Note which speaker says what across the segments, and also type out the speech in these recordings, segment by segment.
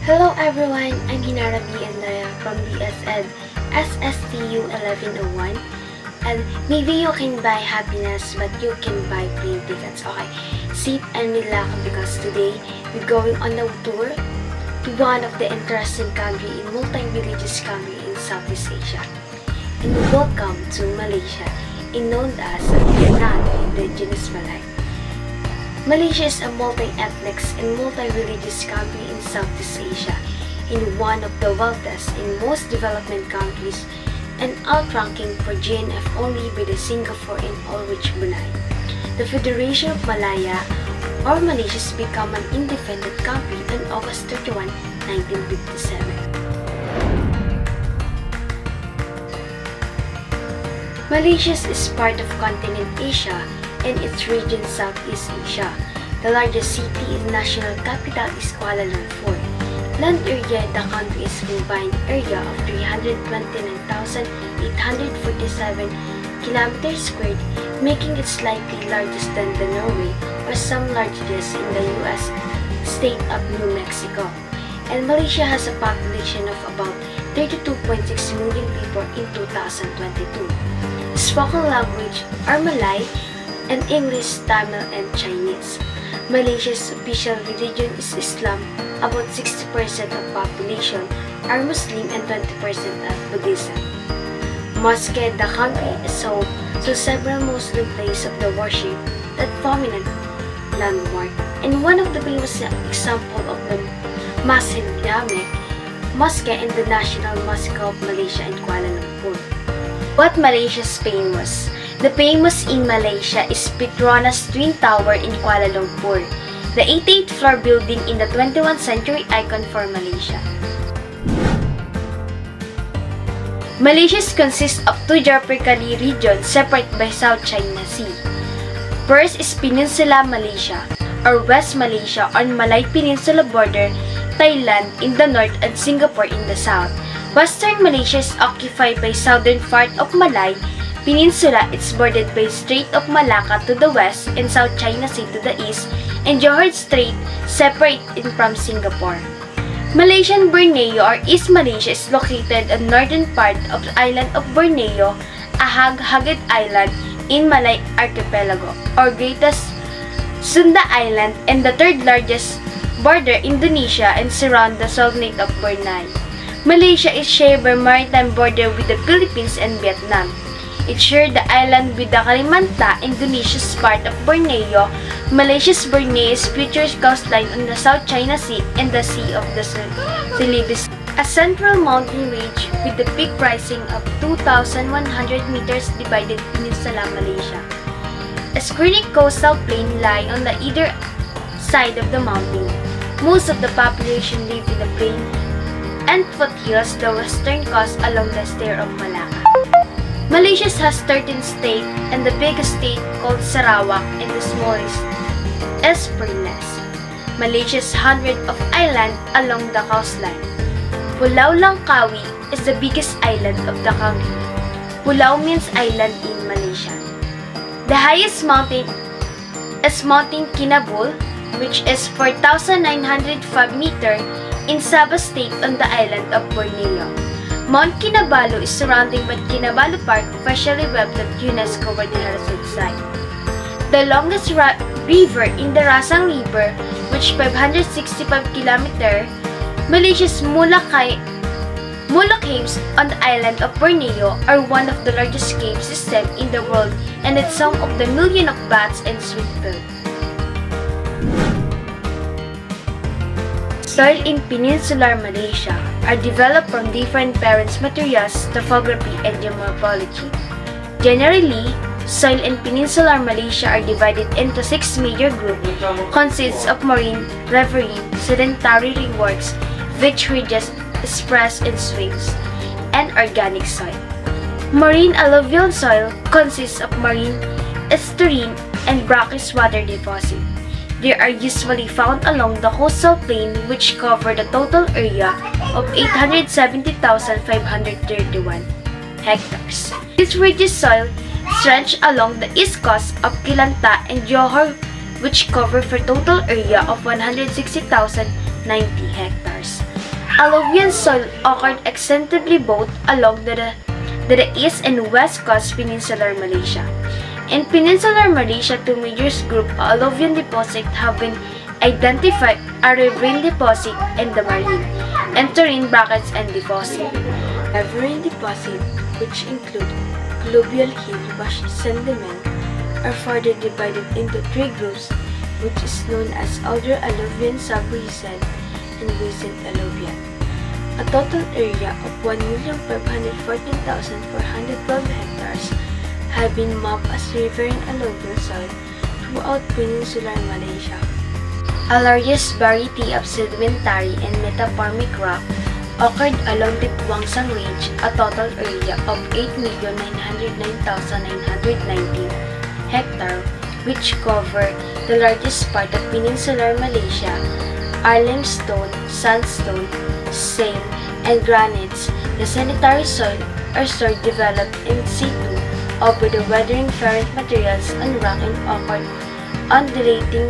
Speaker 1: Hello everyone, I'm Hinarabi Andaya from DSED SSTU 1101, and maybe you can buy happiness but you can buy plane tickets. Okay, sit and relax because today we're going on a tour to one of the interesting country in multi-religious country in Southeast Asia. And welcome to Malaysia, known as non-indigenous Malay. Malaysia is a multi-ethnic and multi-religious country in Southeast Asia, and one of the wealthiest and most development countries, and outranking for GNF only by the Singapore and all-rich Brunei. The Federation of Malaya, or Malaysia, has become an independent country on August 31, 1957. Malaysia is part of continent Asia and its region Southeast Asia. The largest city and national capital is Kuala Lumpur. Land area in the country is combined area of 329,847 km squared, making it slightly larger than the Norway or some largest in the U.S. state of New Mexico. And Malaysia has a population of about 32.6 million people in 2022. Spoken language are Malay and English, Tamil, and Chinese. Malaysia's official religion is Islam. About 60% of population are Muslim and 20% are Buddhism. Mosque, the country is home to several Muslim places of the worship that prominent landmark. And one of the famous examples of the Masjid Jame Mosque in the National Mosque of Malaysia in Kuala Lumpur. What Malaysia's famous? The famous in Malaysia is Petronas Twin Tower in Kuala Lumpur, the 88th floor building in the 21st century icon for Malaysia. Malaysia consists of two geographically regions separated by South China Sea. First is Peninsula Malaysia, or West Malaysia on Malay Peninsula border, Thailand in the north and Singapore in the south. Western Malaysia is occupied by southern part of Malay Peninsula. It's bordered by Strait of Malacca to the west and South China Sea to the east, and Johor Strait separate it from Singapore. Malaysian Borneo, or East Malaysia, is located on northern part of the island of Borneo, a Hagagid Island in Malay Archipelago, or Greatest Sunda Island, and the third largest border Indonesia and surround the Sultanate of Brunei. Malaysia is shared by maritime border with the Philippines and Vietnam. It shared the island with the Kalimantan, Indonesia's part of Borneo. Malaysia's Borneo's future coastline on the South China Sea and the Sea of the Celebes. A central mountain range with the peak rising of 2,100 meters divided Peninsula Malaysia. A scenic coastal plain lie on the either side of the mountain. Most of the population live in the plain and foothills, the western coast along the Strait of Malacca. Malaysia has 13 states, and the biggest state called Sarawak and the smallest is Perlis. Malaysia's hundreds of islands along the coastline. Pulau Langkawi is the biggest island of the country. Pulau means island in Malaysia. The highest mountain is Mountain Kinabalu, which is 4,905 meters in Sabah State on the island of Borneo. Mount Kinabalu is surrounded by Kinabalu Park, officially webbed at UNESCO World Heritage Site. The longest river in the Rasang River, which 565 km, Malaysia's Mula Caves on the island of Borneo are one of the largest cave systems in the world, and it's home of the million of bats and sweetbirds. Soil in peninsular Malaysia are developed from different parent materials, topography, and geomorphology. Generally, soil in peninsular Malaysia are divided into 6 major groups, consists of marine, riverine, sedentary works, which ridges, express and swings, and organic soil. Marine alluvial soil consists of marine, estuarine, and brackish water deposits. They are usually found along the coastal plain, which cover the total area of 870,531 hectares. This ridgy soil stretch along the east coast of Kelantan and Johor, which cover for total area of 160,090 hectares. Alluvial soil occurred extensively both along the east and west coast peninsular Malaysia. In peninsular Malaysia, two major groups of alluvial deposits have been identified: a riverine deposit and the marine and terrene brackets and deposit. Riverine deposit, which include alluvial hill wash sediment, are further divided into three groups, which is known as older alluvial, sub-recent, and recent alluvial. A total area of 1,514,412 hectares have been mapped as riverine alluvial soil throughout peninsular Malaysia. A largest variety of sedimentary and metamorphic rock occurred along the Tuangsang Range, a total area of 8,909,919 hectares, which cover the largest part of peninsular Malaysia. Are limestone, sandstone, sand, and granites. The sanitary soil are stored developed in situ over the weathering ferrite materials on rock and occurred undulating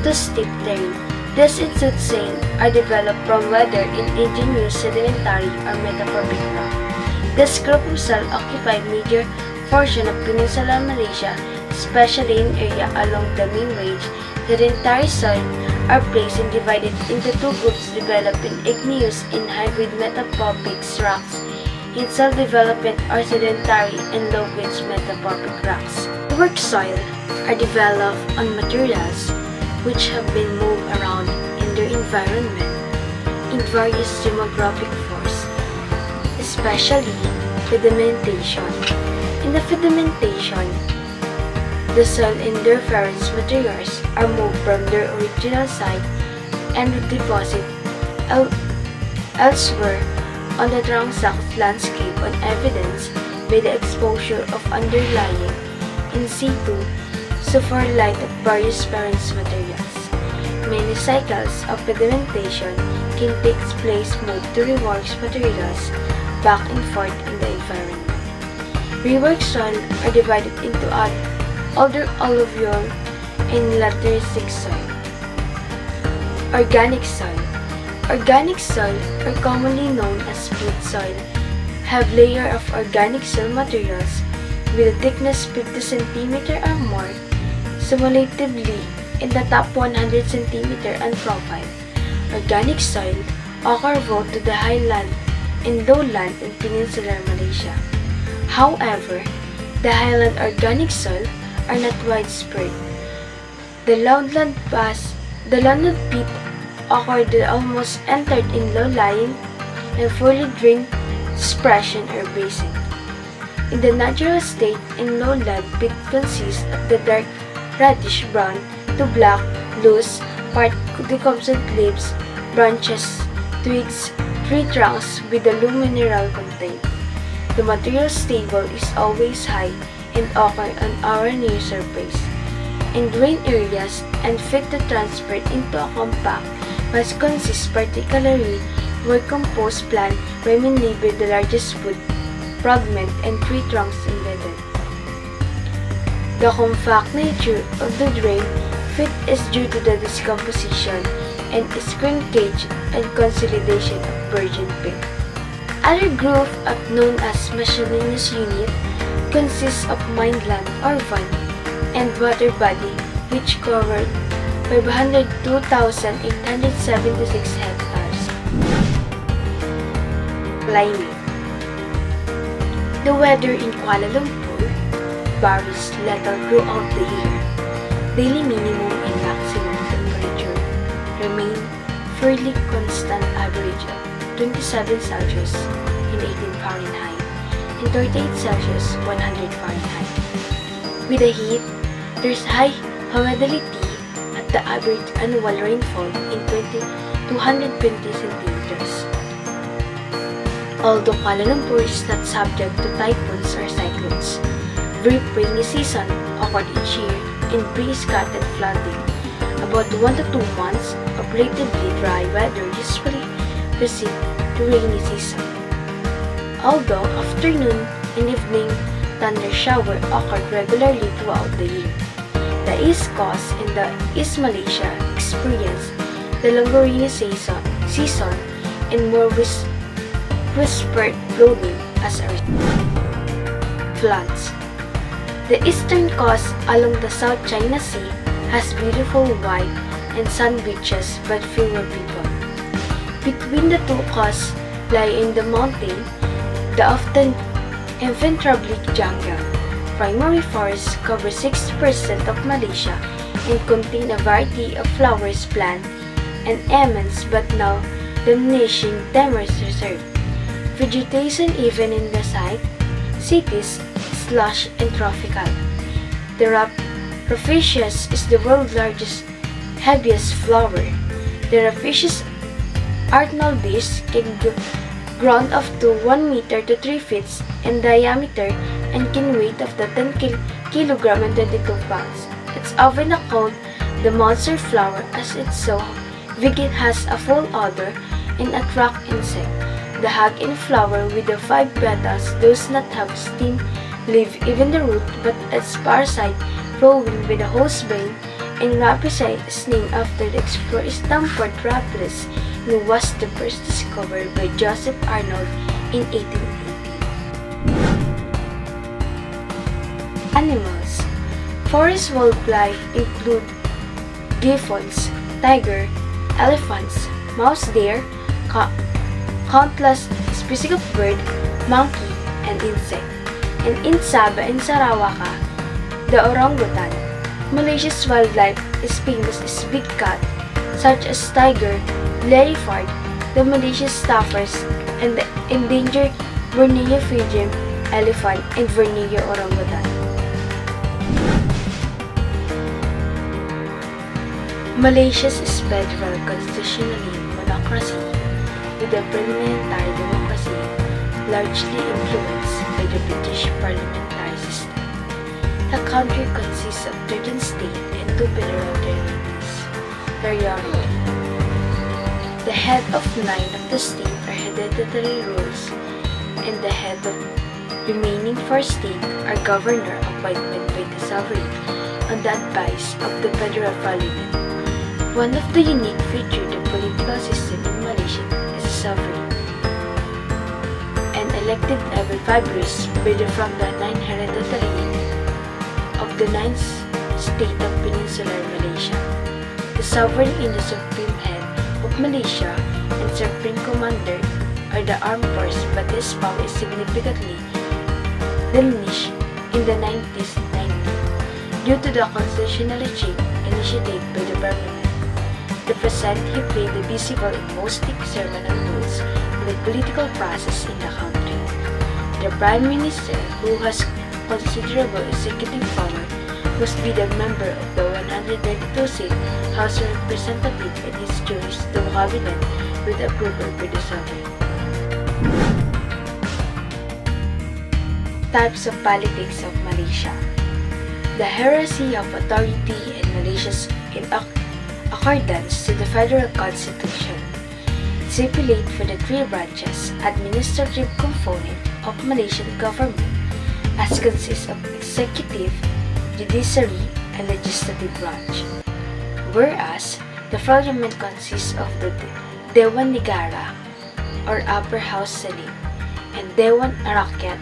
Speaker 1: to steep terrain. These institute sand are developed from weather in indigenous sedimentary or metamorphic rock. This group of soil occupy major portion of peninsular Malaysia, especially in area along the main range. Sedimentary soil are placed and divided into two groups developed in igneous and hybrid metamorphic rocks, in soil development or sedentary and low-grade metamorphic rocks. Work soil are developed on materials which have been moved around in their environment in various demographic forces, especially sedimentation. In the sedimentation, the soil and their ferrous materials are moved from their original site and deposited elsewhere on the transect landscape on evidence by the exposure of underlying in situ sulfur light of various ferrous materials. Many cycles of sedimentation can take place moved to rework materials back and forth in the environment. Rework soil are divided into older alluvial and lateritic soil. Organic soil. Organic soil, or commonly known as peat soil, have layer of organic soil materials with a thickness 50 cm or more, cumulatively in the top 100 cm and profile. Organic soil occur both to the highland and lowland in peninsular Malaysia. However, the highland organic soil are not widespread. The lowland peat occur that almost entered in low-lying and fully drained depression or basin. In the natural state, in lowland peat consists of the dark reddish brown to black, loose, part decomposed leaves, branches, twigs, tree trunks with the low mineral content. The material table is always high and occur on our near surface, in drain areas and fit to transfer into a compact must consist particularly where composed plant remain near the largest wood fragment and tree trunks embedded. The compact nature of the drain fit is due to the decomposition and shrinkage and consolidation of virgin peat. Other group known as miscellaneous unit consists of mineland or van and water body, which covered 502,876 hectares. Climate. The weather in Kuala Lumpur varies little throughout the year. Daily minimum and maximum temperature remain fairly constant, average of 27 Celsius and 18 Fahrenheit and 38 Celsius 100 Fahrenheit. With the heat, there's high humidity at the average annual rainfall in 220 centimeters. Although Kuala Lumpur is not subject to typhoons or cyclones, brief rainy season occurred each year and brings scattered flooding. About 1 to 2 months of relatively dry weather usually precede the rainy season. Although afternoon and evening thunder shower occurred regularly throughout the year, the East Coast and the East Malaysia experience the longer rainy season and more whispered flooding as a result. Floods. The eastern coast along the South China Sea has beautiful white and sand beaches but fewer people. Between the two coasts lie in the mountain, the often impenetrable jungle. Primary forests cover 60% of Malaysia and contain a variety of flowers, plants, and immense but now diminishing timber reserve. Vegetation even in the cities is lush and tropical. The rapacious is the world's largest, heaviest flower. The rapacious Arnoldius can grow up to 1 meter to 3 feet in diameter and can weigh up to 10 kg and 22 pounds. It's often called the monster flower as it's so big it has a full odor and attract insects. The hag in flower with the 5 petals does not have stem, leaf, even the root, but its parasite flowing with a host vein, and rapacite is named after the explorer Stamford Raffles, who was the first discovered by Joseph Arnold in 1880. Animals. Forest wildlife include griffons, tiger, elephants, mouse deer, countless species of bird, monkey, and insect. And in Sabah and Sarawak, the orangutan. Malaysia's wildlife is famous as big cat, such as tiger, leopard, the Malaysian staffers, and the endangered Borneo Fijian elephant and Borneo orangutan. Malaysia's federal constitutionally monocracy with a parliamentary democracy largely influenced by the British parliamentary system. The country consists of 13 states and 2 federal territories. The head of 9 of the states are hereditary rules, and the head of remaining 4 states are governor appointed by the sovereign on the advice of the federal parliament. One of the unique features of the political system in Malaysia is sovereign, and elected every 5 years from the 9 hereditary of the 9th state of Peninsular Malaysia. The sovereign is the supreme head of Malaysia and supreme commander are the armed forces, but his power is significantly diminished in the 1990s due to the constitutional change initiated by the parliament. The President, he played a visible and most ceremonial roles in the political process in the country. The Prime Minister, who has considerable executive power, must be the member of the 132-seat House of Representatives and is choice to cabinet with approval by the sovereign. Types of politics of Malaysia. The hierarchy of authority in Malaysia's in accordance to the Federal Constitution, stipulate for the 3 branches administrative component of Malaysian government as consists of executive, judiciary, and legislative branch. Whereas, the parliament consists of the Dewan Negara or Upper House Senate and Dewan Rakyat,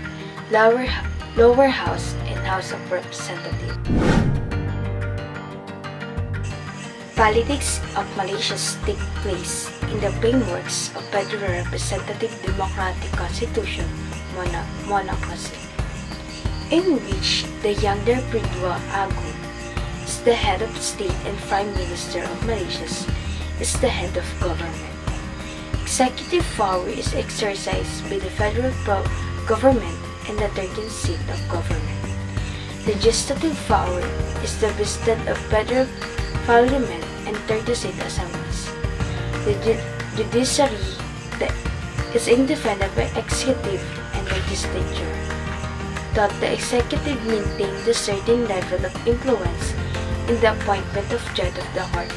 Speaker 1: Lower House, and House of Representatives. Politics of Malaysia take place in the frameworks of Federal Representative Democratic Constitution monocracy, in which the younger Perdua Agung is the head of state and Prime Minister of Malaysia is the head of government. Executive power is exercised by the federal government and the 13th seat of government. Legislative power is the vested of federal parliament and 30 state assemblies. The judiciary is independent by executive and legislature. That the executive maintains a certain level of influence in the appointment of judge of the court.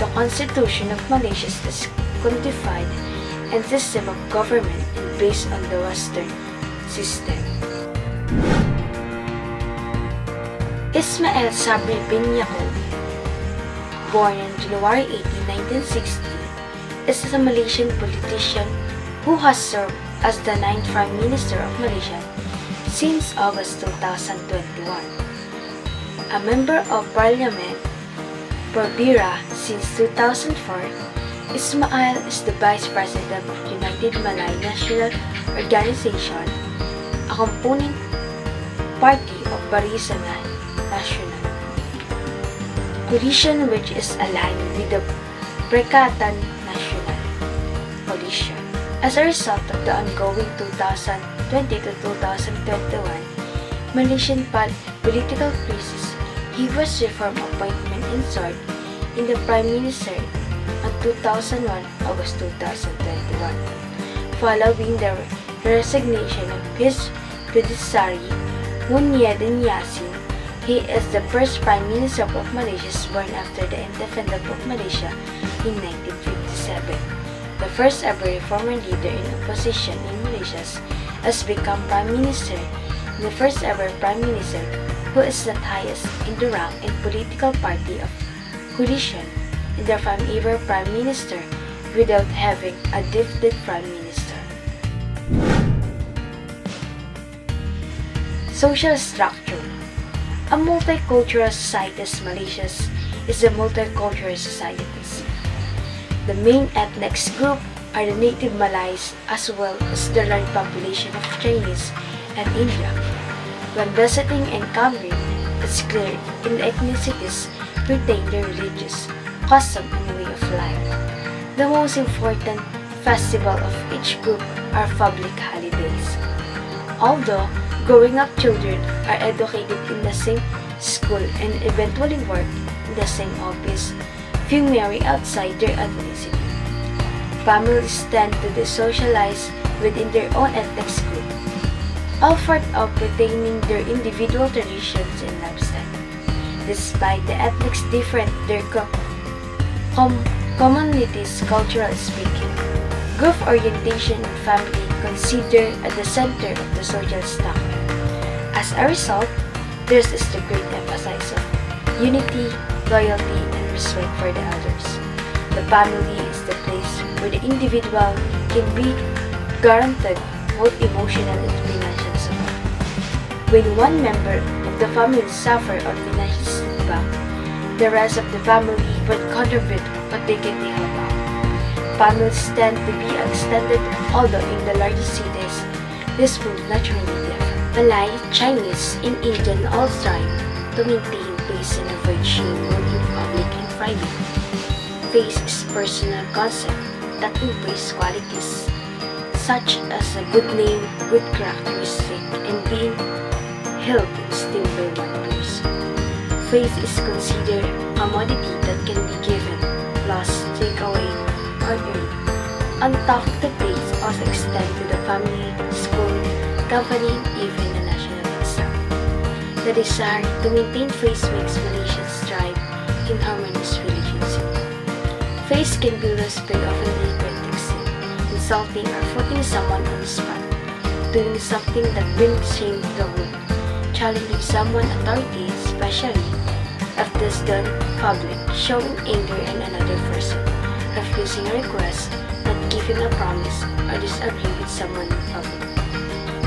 Speaker 1: The Constitution of Malaysia is codified and system of government is based on the Western system. Ismail Sabri bin Yaqub, born on January 18, 1960, is a Malaysian politician who has served as the 9th Prime Minister of Malaysia since August 2021. A member of Parliament for Bira since 2004, Ismail is the Vice President of United Malay National Organization, a component party of Barisan Nasional coalition which is aligned with the Perikatan Nasional coalition. As a result of the ongoing 2020 to 2021 Malaysian political crisis, he was reform appointment installed in the Prime Minister on 2001 August 2021. Following the resignation of his predecessor, Muhyiddin Yassin, he is the first Prime Minister of Malaysia born after the independence of Malaysia in 1957. The first ever reformer leader in opposition in Malaysia has become Prime Minister, the first ever Prime Minister who is the highest in the rank and political party of coalition in the first ever Prime Minister without having a defeated Prime Minister. Social structure. A multicultural society as Malaysia is a multicultural society. The main ethnic group are the native Malays as well as the large population of Chinese and India. When visiting and encountering, it's clear in the ethnicities retain their religious custom and way of life. The most important festival of each group are public holidays. Although growing up children are educated in the same school and eventually work in the same office, few marry outside their ethnicity. Families tend to desocialize within their own ethnic group, offered of retaining their individual traditions and lifestyle. Despite the ethnic different their communities culturally speaking, group orientation and family considered at the center of the social structure. As a result, there is the great emphasis of unity, loyalty, and respect for the others. The family is the place where the individual can be guaranteed both emotional and financial support. When one member of the family suffers or financial setback, the rest of the family would contribute what they can help out. Families tend to be extended, although in the largest cities, this will naturally differ. Malay, Chinese, and Indian all strive to maintain peace and avoid shame both in public and private. Peace is personal concept that embraces qualities such as a good name, good characteristic, and being held in esteem by one person. Faith is considered a commodity that can be given, lost, take away, or earned. On top of the faith also extend to the family, school, company, even the national itself. The desire to maintain faith makes Malaysians strive in harmonious relationship. Faith can be lost by often critics, insulting or putting someone on the spot, doing something that brings shame to the world, challenging someone's authority, especially if this done public, showing anger in another person, refusing a request, not giving a promise, or disagree with someone in public.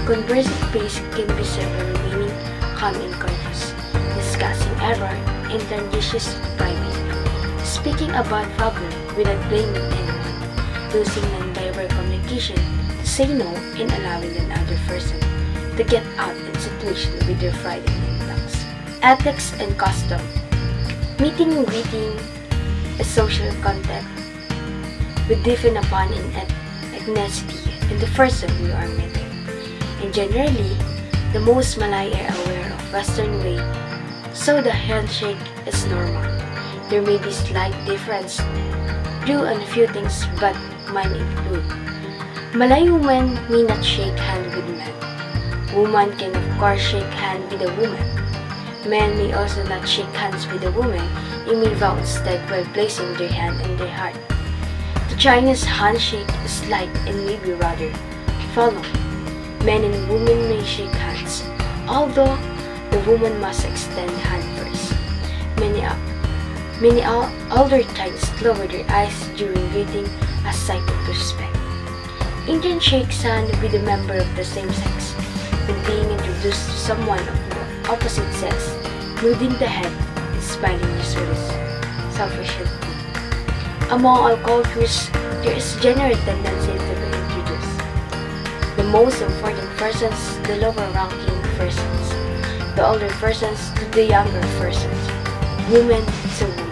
Speaker 1: Conversing faith can be several remaining calm and confused, discussing error and transitions to private, speaking about problem without blaming anyone, using non-verbal communication to say no and allowing another person to get out in situation with their pride and impacts. Ethics and custom. Meeting and greeting a social contact with different upon in ethnicity and the person you are meeting. And generally, the most Malay are aware of Western way, so the handshake is normal. There may be slight difference due on a few things, but mine include. Malay women may not shake hand with men. Woman can of course shake hand with a woman. Men may also not shake hands with a woman and may vow instead while placing their hand on their heart. The Chinese handshake is light and may be rather formal. Men and women may shake hands, although the woman must extend hand first. Many older Chinese lower their eyes during greeting as excited to respect. Indian shakes hand with a member of the same sex. When being introduced to someone of the opposite sex, nodding the head and smiling usually sufficiently. Among all cultures, there is general tendency to be introduced. The most important persons to the lower ranking persons, the older persons to the younger persons, women to women.